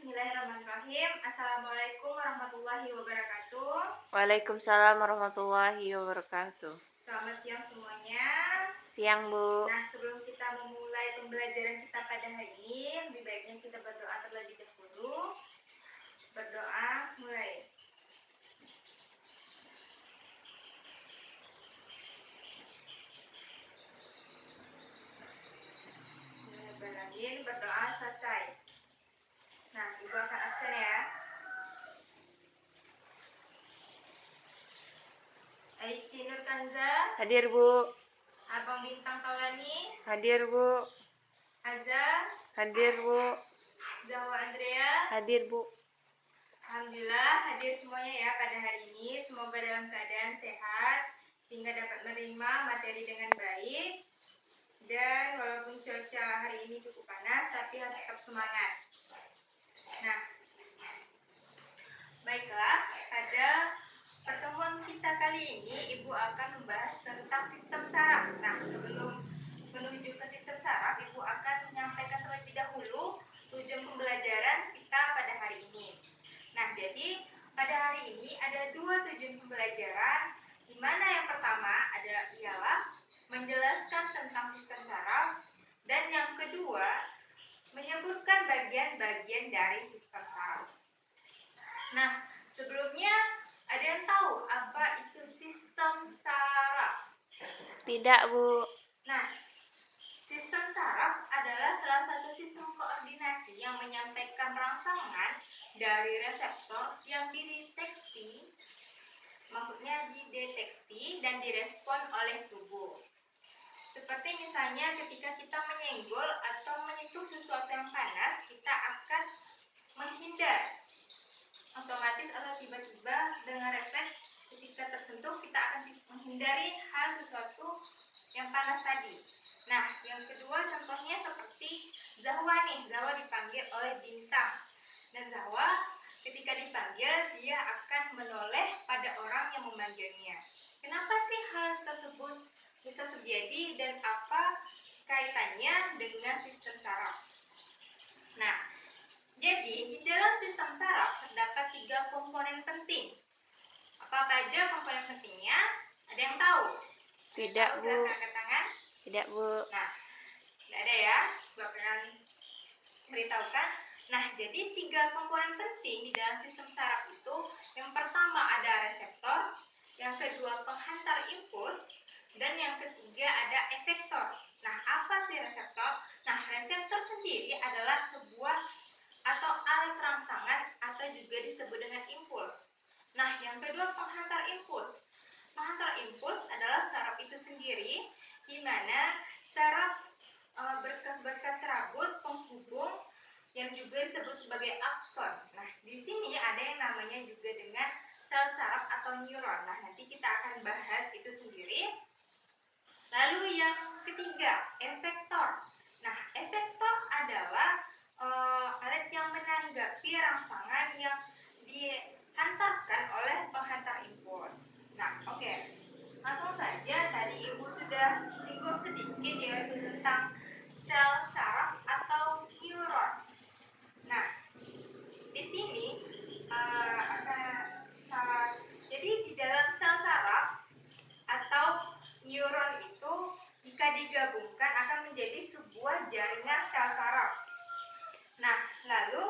Bismillahirrahmanirrahim. Assalamualaikum warahmatullahi wabarakatuh. Waalaikumsalam warahmatullahi wabarakatuh. Selamat siang semuanya. Siang, Bu. Nah, sebelum kita memulai pembelajaran kita pada hari ini, lebih baiknya kita berdoa terlebih dahulu. Berdoa, mulai. Bismillahirrahmanirrahim. Berdoa selesai. Nah, Ibu akan absen ya. Aisyah Nur Kanza, Hadir, Bu. Abang Bintang Taulani, Hadir, Bu. Azza, Hadir, Bu. Zahwa Andrea. Hadir, Bu. Alhamdulillah hadir semuanya ya pada hari ini. Semoga dalam keadaan sehat sehingga dapat menerima materi dengan baik. Dan walaupun cuaca hari ini cukup panas, tapi harus tetap semangat. Nah, baiklah, pada pertemuan kita kali ini Ibu akan membahas tentang sistem saraf. Nah, sebelum menuju ke sistem saraf, Ibu akan menyampaikan terlebih dahulu tujuan pembelajaran kita pada hari ini. Nah, jadi pada hari ini ada dua tujuan pembelajaran, di mana yang pertama ialah menjelaskan tentang sistem saraf, dan yang kedua menyebutkan bagian-bagian dari sistem saraf. Nah, sebelumnya ada yang tahu apa itu sistem saraf? Tidak, Bu. Nah, sistem saraf adalah salah satu sistem koordinasi yang menyampaikan rangsangan dari reseptor yang dideteksi dan direspon oleh tubuh. Seperti misalnya ketika kita menyenggol atau menyentuh sesuatu yang panas, kita akan menghindar. Otomatis atau tiba-tiba dengan refleks ketika tersentuh kita akan menghindari hal sesuatu yang panas tadi. Nah, yang kedua contohnya seperti Zahwa nih. Zahwa dipanggil oleh Bintang. Dan Zahwa ketika dipanggil dia akan menoleh pada orang yang memanggilnya. Kenapa sih hal tersebut bisa terjadi dan apa kaitannya dengan sistem saraf? Nah, jadi di dalam sistem saraf terdapat 3 komponen penting. Apa aja komponen pentingnya? Ada yang tahu? Tidak, Bu. Silakan angkat tangan. Tidak, Bu. Nah, tidak ada ya. Gua akan beritahukan. Nah, jadi 3 komponen penting di dalam sistem saraf itu, yang pertama ada reseptor, yang kedua penghantar impuls, dan yang ketiga ada efektor. Nah, apa sih reseptor? Nah, reseptor sendiri adalah sebuah atau alat rangsangan atau juga disebut dengan impuls. Nah, yang kedua penghantar impuls. Penghantar impuls adalah saraf itu sendiri, di mana saraf berkas-berkas rambut penghubung yang juga disebut sebagai akson. Nah, di sini ada yang namanya juga dengan sel saraf atau neuron. Nah, nanti kita akan bahas itu sendiri. Lalu yang ketiga, efektor. Nah, efektor adalah alat yang menanggapi rangsangan yang dihantarkan oleh penghantar impuls. Nah, oke. Langsung saja, tadi Ibu sudah singgung sedikit yaitu tentang sel saraf atau neuron. Nah, di sini jadi di dalam sel saraf atau neuron itu jika digabungkan akan menjadi sebuah jaringan sel saraf. Nah, lalu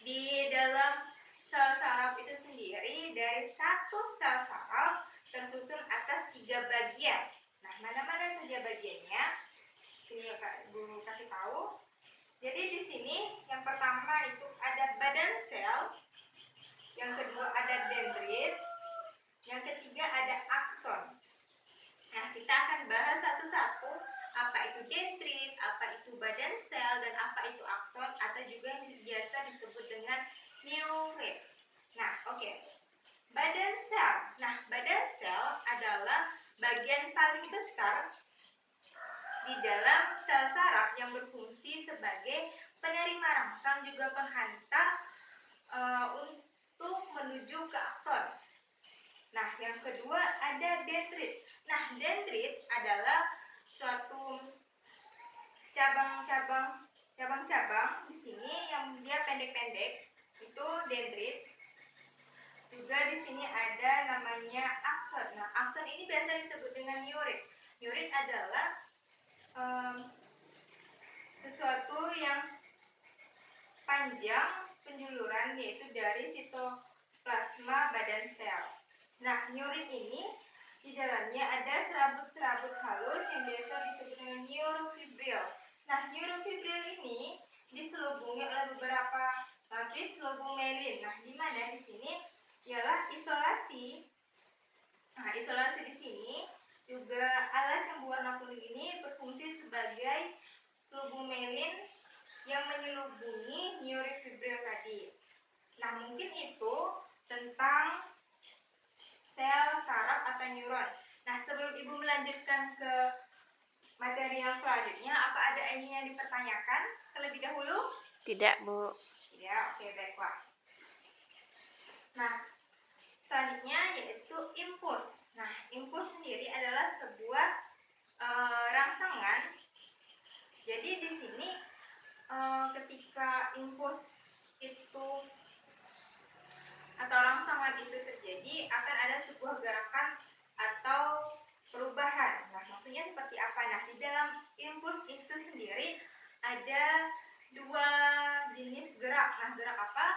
di dalam sel saraf itu sendiri dari satu sel saraf tersusun atas 3 bagian. Nah, mana-mana saja bagiannya? Ini Bu kasih tahu. Jadi di sini yang pertama itu ada badan sel, yang kedua ada dendrit, yang ketiga ada akson. Nah, kita akan bahas satu-satu apa itu dendrit, apa itu badan sel, dan apa itu akson atau juga yang biasa disebut dengan neurit. Nah, oke. Badan sel. Nah, badan sel adalah bagian paling besar di dalam sel saraf yang berfungsi sebagai penerima rangsang juga penghantar untuk menuju ke akson. Nah, yang kedua ada dendrit. Nah, dendrit adalah suatu cabang-cabang di sini yang dia pendek-pendek itu dendrit. Juga di sini ada namanya akson. Nah, akson ini biasa disebut dengan neurit. Neurit adalah sesuatu yang panjang penjuluran, yaitu dari sitoplasma badan sel. Nah, neurit ini di dalamnya ada serabut-serabut halus yang biasa disebut dengan neurofibril. Nah, neurofibril ini diselubungi oleh beberapa lapis selubung myelin. Nah, di mana di sini ialah isolasi. Nah, isolasi di sini juga alas yang berwarna kuning ini berfungsi sebagai selubung myelin yang menyelubungi neurofibril tadi. Nah, mungkin itu tentang sel saraf atau neuron. Nah, sebelum Ibu melanjutkan ke materi yang selanjutnya, apa ada ini yang dipertanyakan terlebih dahulu? Tidak, Bu. Ya, oke, baiklah. Nah, selanjutnya yaitu impuls. Nah, impuls sendiri adalah sebuah rangsangan. Jadi di sini ketika impuls itu atau rangsangan itu terjadi, akan ada sebuah gerakan atau perubahan. Nah, maksudnya seperti apa? Nah, di dalam impuls itu sendiri ada dua jenis gerak. Nah, gerak apa?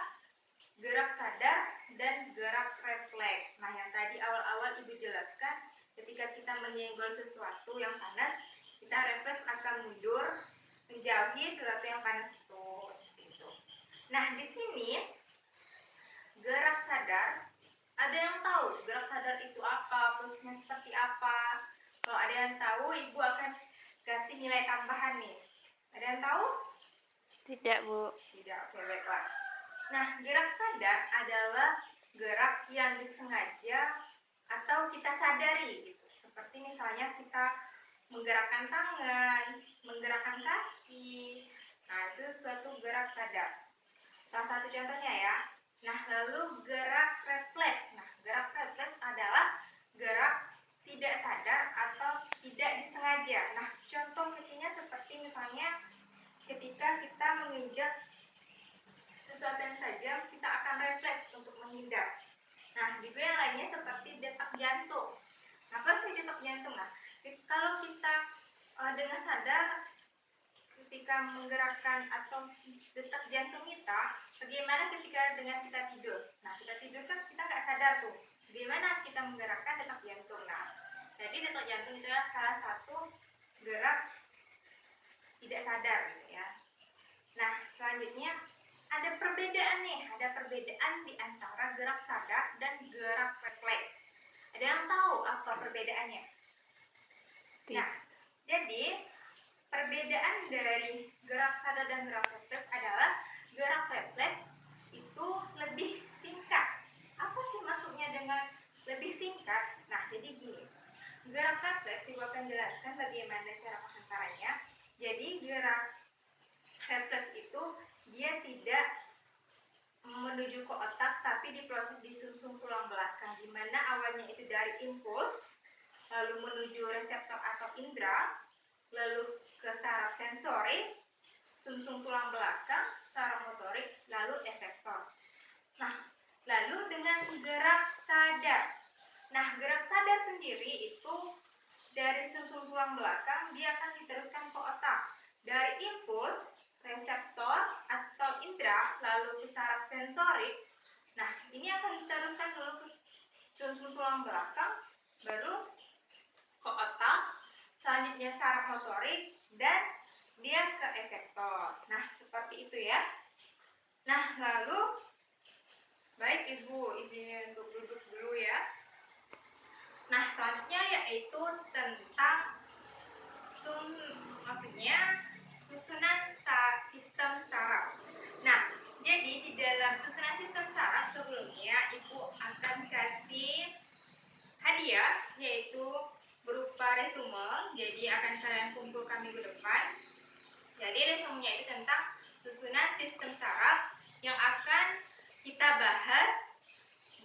Gerak sadar dan gerak refleks. Nah, yang tadi awal-awal Ibu jelaskan, ketika kita menyenggol sesuatu yang panas, kita refleks akan mundur, menjauhi sesuatu yang panas itu. Seperti itu. Nah, di sini gerak sadar, ada yang tahu gerak sadar itu apa, prosesnya seperti apa? Kalau ada yang tahu, Ibu akan kasih nilai tambahan nih. Ada yang tahu? Tidak, Bu. Tidak, oke, baiklah. Nah, gerak sadar adalah gerak yang disengaja atau kita sadari gitu. Seperti misalnya kita menggerakkan tangan, menggerakkan kaki. Nah, itu suatu gerak sadar. Salah satu contohnya ya. Nah, lalu gerak refleks. Nah, gerak refleks adalah gerak tidak sadar atau tidak disengaja. Nah, contoh kecilnya seperti misalnya ketika kita menginjak sesuatu yang tajam, kita akan refleks untuk menghindar. Nah, juga yang lainnya seperti detak jantung. Apa sih detak jantung? Nah, kalau kita dengan sadar ketika menggerakkan atau detak jantung kita, bagaimana ketika dengan kita tidur? Nah, kita tidur kan kita nggak sadar tuh, bagaimana kita menggerakkan detak jantung. Nah, jadi detak jantung itu adalah salah satu gerak tidak sadar gitu ya. Nah, selanjutnya ada perbedaan nih, ada perbedaan di antara gerak sadar dan gerak refleks. Ada yang tahu apa perbedaannya? Nah, jadi perbedaan dari gerak sadar dan gerak refleks adalah gerak refleks itu lebih singkat. Apa sih maksudnya dengan lebih singkat? Nah, jadi gini, gerak refleks Ibu akan jelaskan bagaimana cara pengantaranya. Jadi gerak refleks itu dia tidak menuju ke otak, tapi diproses di sumsum tulang belakang, di mana awalnya itu dari impuls, lalu menuju reseptor atau indera, lalu ke saraf sensori, sumsum tulang belakang, saraf motorik, lalu efektor. Nah, lalu dengan gerak sadar. Nah, gerak sadar sendiri itu dari sumsum tulang belakang, dia akan diteruskan ke otak. Dari impuls, reseptor atau indera, lalu ke saraf sensorik. Nah, ini akan diteruskan dulu ke sumsum tulang belakang, baru ke otak, selanjutnya saraf motorik, dan dia ke efektor. Nah, seperti itu ya. Nah, lalu baik Ibu, izin untuk duduk dulu ya. Nah, selanjutnya yaitu tentang susunan sistem saraf. Nah, jadi di dalam susunan sistem saraf sebelumnya Ibu akan kasih hadiah, yaitu berupa resume. Jadi akan kalian kumpulkan minggu depan. Jadi resumenya itu tentang susunan sistem saraf yang akan kita bahas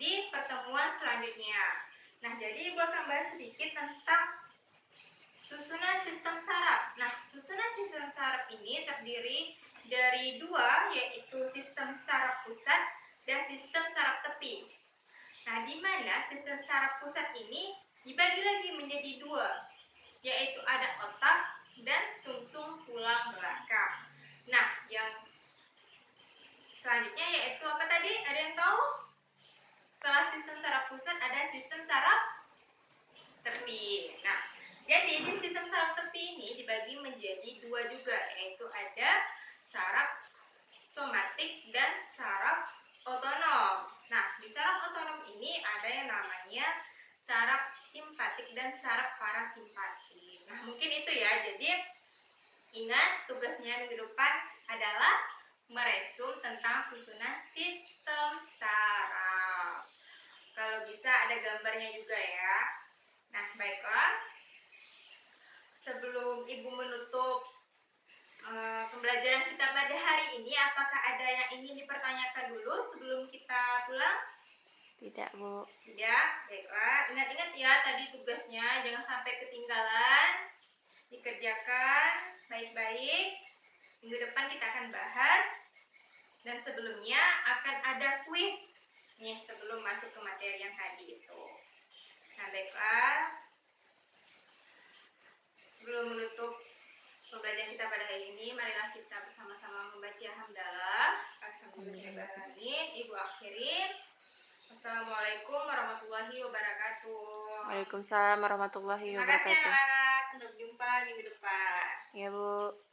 di pertemuan selanjutnya. Nah, jadi Ibu akan bahas sedikit tentang susunan sistem saraf. Nah, susunan sistem saraf ini terdiri dari dua, yaitu sistem saraf pusat dan sistem saraf tepi. Nah, di mana sistem saraf pusat ini dibagi lagi menjadi dua, yaitu ada otak dan sumsum tulang belakang. Nah, yang selanjutnya yaitu apa tadi? Ada yang tahu? Setelah sistem saraf pusat ada sistem saraf tepi. Nah, jadi di sistem saraf tepi ini dibagi menjadi dua juga, yaitu ada saraf somatik dan saraf otonom. Nah, di saraf otonom ini ada yang namanya saraf simpatik dan saraf parasimpatik. Nah, mungkin itu ya. Jadi, ingat tugasnya minggu depan adalah meresum tentang susunan sistem saraf. Kalau bisa ada gambarnya juga ya. Nah, baiklah. Sebelum Ibu menutup pembelajaran kita pada hari ini, apakah ada yang ingin dipertanyakan dulu sebelum kita pulang? Tidak, Bu. Tidak, baiklah. Ingat-ingat ya tadi tugasnya, jangan sampai ketinggalan. Dikerjakan baik-baik. Minggu depan kita akan bahas. Dan sebelumnya akan ada kuis nih sebelum masuk ke materi yang tadi itu. Nah, baiklah. Sebelum menutup pembelajaran kita pada hari ini, marilah kita bersama-sama membaca hamdalah. Alhamdulillahirobbilalamin. Ibu akhirin. Wassalamualaikum warahmatullahi wabarakatuh. Waalaikumsalam warahmatullahi Terima kasih wabarakatuh. anak-anak. Sampai jumpa minggu depan. Ya, Bu.